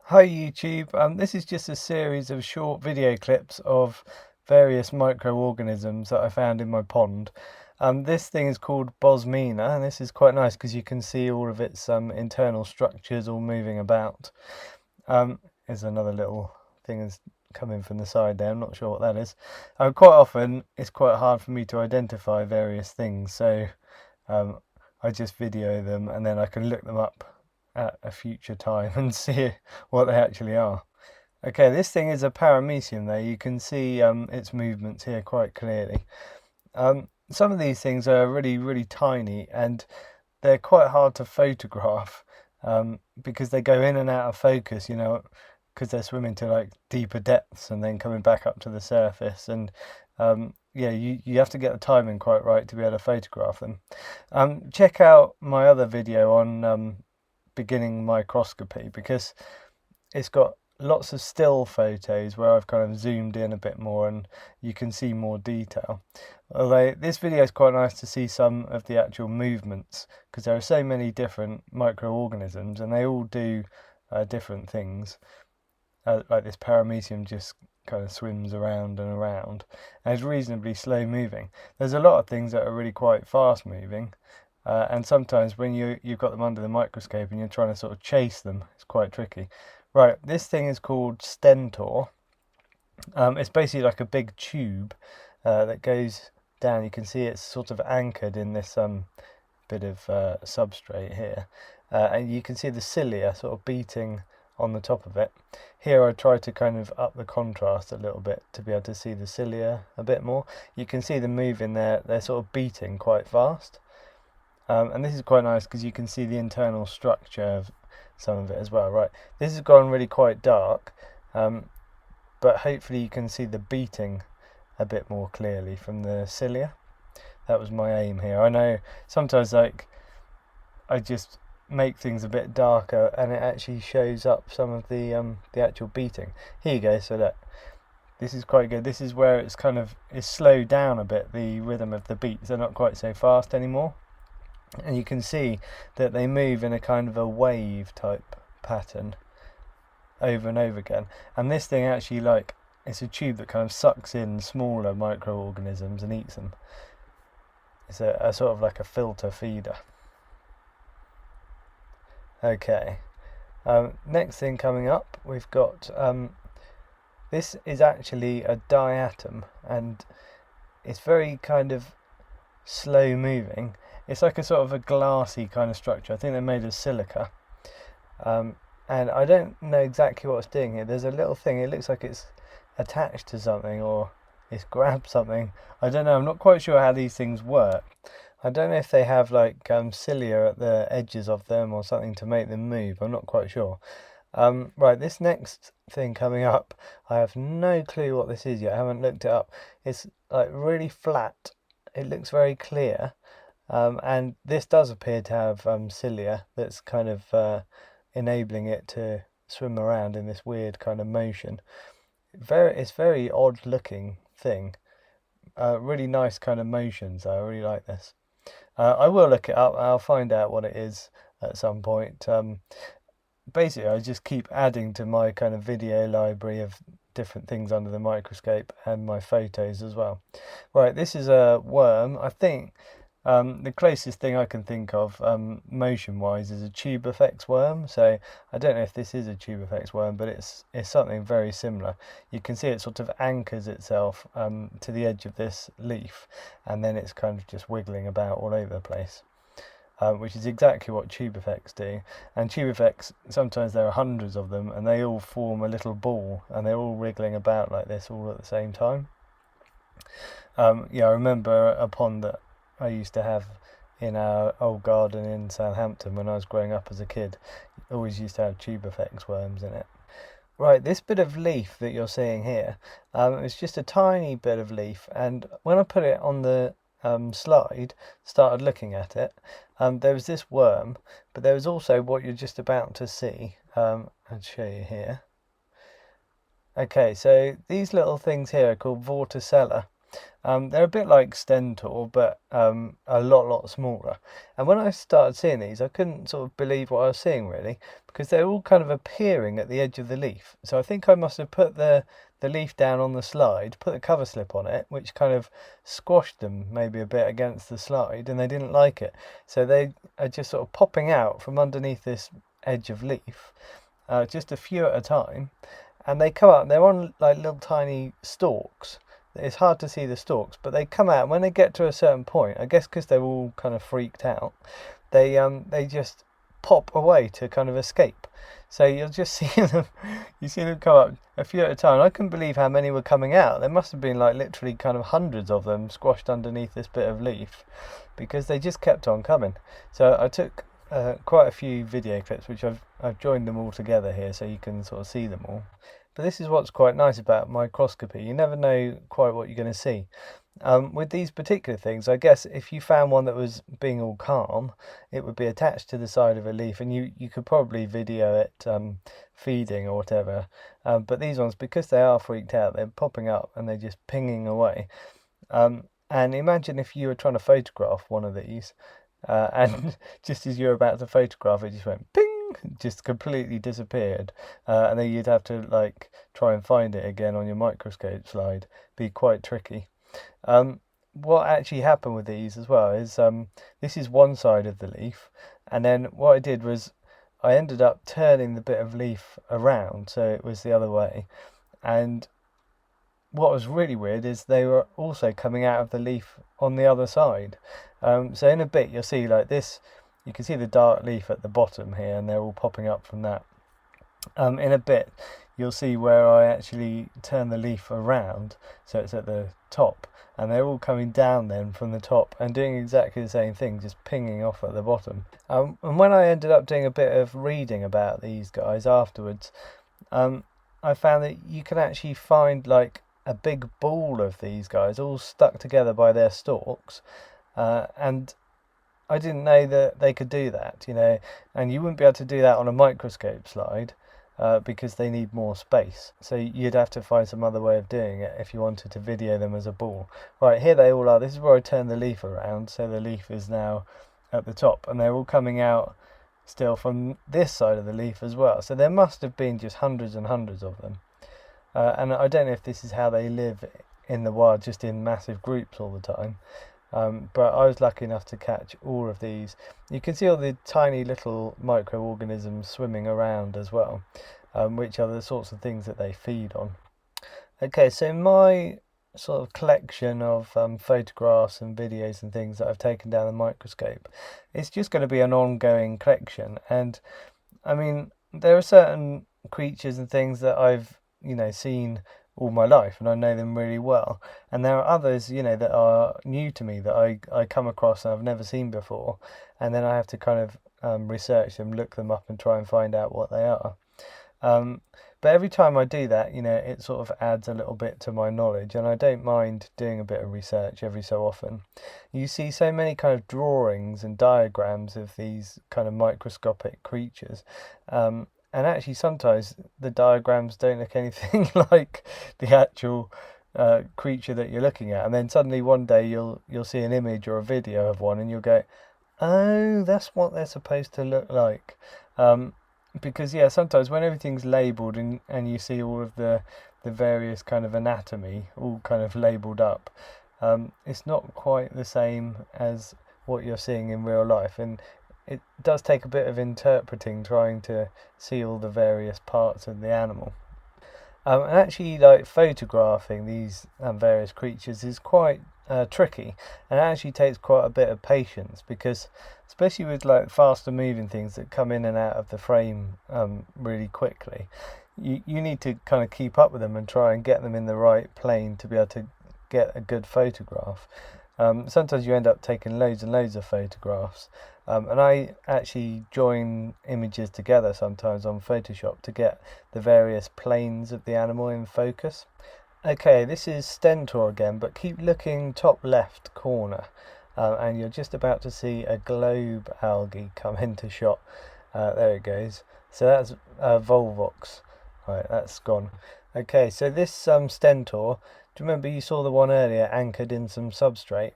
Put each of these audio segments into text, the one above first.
Hi YouTube, this is just a series of short video clips of various microorganisms that I found in my pond. This thing is called Bosmina, and this is quite nice because you can see all of its internal structures all moving about. There's another little thing that's coming from the side there, I'm not sure what that is. Quite often it's quite hard for me to identify various things, so um, I just video them and then I can look them up at a future time and see what they actually are. Okay, this thing is a paramecium there. You can see its movements here quite clearly. Some of these things are really, really tiny and they're quite hard to photograph because they go in and out of focus, because they're swimming to like deeper depths and then coming back up to the surface. And yeah, you have to get the timing quite right to be able to photograph them. Check out my other video on beginning microscopy because it's got lots of still photos where I've kind of zoomed in a bit more and you can see more detail. Although this video is quite nice to see some of the actual movements because there are so many different microorganisms and they all do different things. Like this paramecium just kind of swims around and around and is reasonably slow moving. There's a lot of things that are really quite fast moving. And sometimes when you've got them under the microscope and you're trying to sort of chase them, it's quite tricky. Right, this thing is called Stentor. It's basically like a big tube that goes down. You can see it's sort of anchored in this bit of substrate here. And you can see the cilia sort of beating on the top of it. Here I try to kind of up the contrast a little bit to be able to see the cilia a bit more. You can see them moving there, they're sort of beating quite fast. And this is quite nice because you can see the internal structure of some of it as well. Right, this has gone really quite dark, but hopefully you can see the beating a bit more clearly from the cilia. That was my aim here. I know sometimes like I just make things a bit darker and it actually shows up some of the actual beating. Here you go. So look, this is quite good. This is where it's kind of is slowed down a bit, the rhythm of the beats. They're not quite so fast anymore. And you can see that they move in a kind of a wave type pattern over and over again. And this thing actually, like, it's a tube that kind of sucks in smaller microorganisms and eats them. It's a sort of like a filter feeder. Okay, next thing coming up, we've got this is actually a diatom and it's very kind of slow moving. It's like a sort of a glassy kind of structure. I think they're made of silica. And I don't know exactly what it's doing here. There's a little thing, it looks like it's attached to something or it's grabbed something. I don't know, I'm not quite sure how these things work. I don't know if they have like cilia at the edges of them or something to make them move. I'm not quite sure. Right, this next thing coming up, I have no clue what this is yet. I haven't looked it up. It's like really flat. It looks very clear. And this does appear to have cilia that's kind of enabling it to swim around in this weird kind of motion. It's very odd looking thing. Really nice kind of motions. I really like this. I will look it up. I'll find out what it is at some point. Basically, I just keep adding to my kind of video library of different things under the microscope and my photos as well. Right, this is a worm. I think the closest thing I can think of motion-wise is a tube effects worm. So I don't know if this is a tube effects worm, but it's something very similar. You can see it sort of anchors itself to the edge of this leaf, and then it's kind of just wiggling about all over the place. Which is exactly what tube effects do. And tube effects, sometimes there are hundreds of them, and they all form a little ball, and they're all wriggling about like this all at the same time. Yeah, I remember a pond that I used to have in our old garden in Southampton when I was growing up as a kid. Always used to have tube effects worms in it. Right, this bit of leaf that you're seeing here, it's just a tiny bit of leaf, and when I put it on the slide, started looking at it, there was this worm, but there was also what you're just about to see. I'll show you here. Okay, so these little things here are called Vorticella, They're a bit like Stentor, but a lot smaller. And when I started seeing these, I couldn't sort of believe what I was seeing really, because they're all kind of appearing at the edge of the leaf. So I think I must have put the leaf down on the slide, put the cover slip on it, which kind of squashed them maybe a bit against the slide, and they didn't like it. So they are just sort of popping out from underneath this edge of leaf, just a few at a time, and they come out. They're on like little tiny stalks. It's hard to see the stalks, but they come out. And when they get to a certain point, I guess because they're all kind of freaked out, they just pop away to kind of escape. So you'll just see them, you see them come up a few at a time. I couldn't believe how many were coming out. There must have been like literally kind of hundreds of them squashed underneath this bit of leaf, because they just kept on coming. So I took quite a few video clips, which I've joined them all together here so you can sort of see them all. But this is what's quite nice about microscopy. You never know quite what you're going to see. With these particular things, I guess if you found one that was being all calm, it would be attached to the side of a leaf, and you could probably video it feeding or whatever. But these ones, because they are freaked out, they're popping up and they're just pinging away. And imagine if you were trying to photograph one of these, and just as you're about to photograph it, just went ping, just completely disappeared, and then you'd have to like try and find it again on your microscope slide. Be quite tricky. What actually happened with these as well is this is one side of the leaf, and then what I did was I ended up turning the bit of leaf around so it was the other way, and what was really weird is they were also coming out of the leaf on the other side. So in a bit you'll see like this, you can see the dark leaf at the bottom here, and they're all popping up from that. In a bit you'll see where I actually turn the leaf around so it's at the top, and they're all coming down then from the top and doing exactly the same thing, just pinging off at the bottom. And when I ended up doing a bit of reading about these guys afterwards, I found that you can actually find like a big ball of these guys all stuck together by their stalks, and I didn't know that they could do that, and you wouldn't be able to do that on a microscope slide, because they need more space. So you'd have to find some other way of doing it if you wanted to video them as a ball. Right, here they all are. This is where I turn the leaf around, so the leaf is now at the top, and they're all coming out still from this side of the leaf as well. So there must have been just hundreds and hundreds of them. And I don't know if this is how they live in the wild, just in massive groups all the time. But I was lucky enough to catch all of these. You can see all the tiny little microorganisms swimming around as well, which are the sorts of things that they feed on. Okay, so my sort of collection of photographs and videos and things that I've taken down the microscope, it's just going to be an ongoing collection. And I mean, there are certain creatures and things that I've seen all my life and I know them really well, and there are others that are new to me that I come across and I've never seen before, and then I have to kind of research them, look them up and try and find out what they are. But every time I do that, it sort of adds a little bit to my knowledge, and I don't mind doing a bit of research every so often. You see so many kind of drawings and diagrams of these kind of microscopic creatures, and actually sometimes the diagrams don't look anything like the actual creature that you're looking at, and then suddenly one day you'll see an image or a video of one and you'll go, oh, that's what they're supposed to look like. Because sometimes when everything's labelled and you see all of the various kind of anatomy all kind of labelled up, it's not quite the same as what you're seeing in real life, and it does take a bit of interpreting trying to see all the various parts of the animal. And actually, like photographing these various creatures is quite tricky, and it actually takes quite a bit of patience, because especially with like faster moving things that come in and out of the frame really quickly, you need to kind of keep up with them and try and get them in the right plane to be able to get a good photograph. Sometimes you end up taking loads and loads of photographs, and I actually join images together sometimes on Photoshop to get the various planes of the animal in focus. Okay, this is Stentor again, but keep looking top left corner, and you're just about to see a globe algae come into shot. There it goes. So that's Volvox. Right, that's gone. Okay, so this Stentor Do you remember you saw the one earlier anchored in some substrate?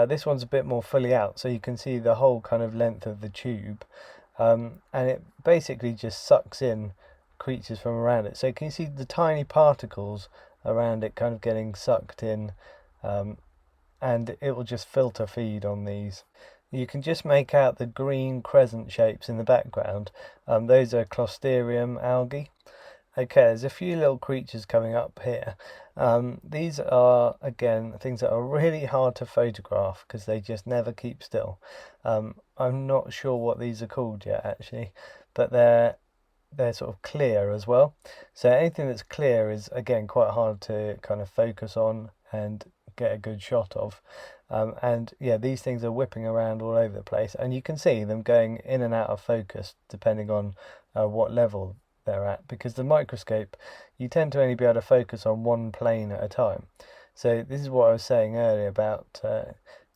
This one's a bit more fully out, so you can see the whole kind of length of the tube, and it basically just sucks in creatures from around it. So can you see the tiny particles around it kind of getting sucked in, and it will just filter feed on these. You can just make out the green crescent shapes in the background. Those are Clostridium algae. Okay, there's a few little creatures coming up here. These are, again, things that are really hard to photograph because they just never keep still. I'm not sure what these are called yet, actually, but they're sort of clear as well. So anything that's clear is, again, quite hard to kind of focus on and get a good shot of. And yeah, these things are whipping around all over the place, and you can see them going in and out of focus depending on what level they're at, because the microscope, you tend to only be able to focus on one plane at a time. So this is what I was saying earlier about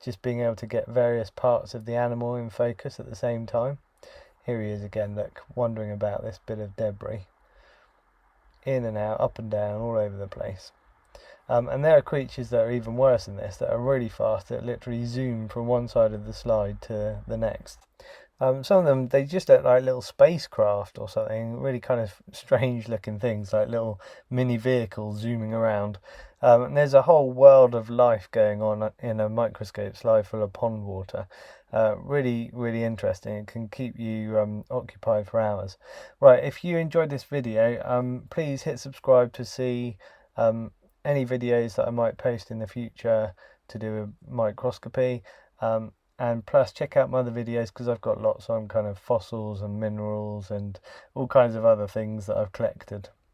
just being able to get various parts of the animal in focus at the same time. Here he is again, look, wandering about this bit of debris, in and out, up and down, all over the place. And there are creatures that are even worse than this, that are really fast, that literally zoom from one side of the slide to the next. Some of them, they just look like little spacecraft or something, really kind of strange looking things, like little mini vehicles zooming around. And there's a whole world of life going on in a microscope slide full of pond water. Really, really interesting. It can keep you occupied for hours. Right, if you enjoyed this video, please hit subscribe to see any videos that I might post in the future to do with microscopy. And plus check out my other videos, because I've got lots on kind of fossils and minerals and all kinds of other things that I've collected.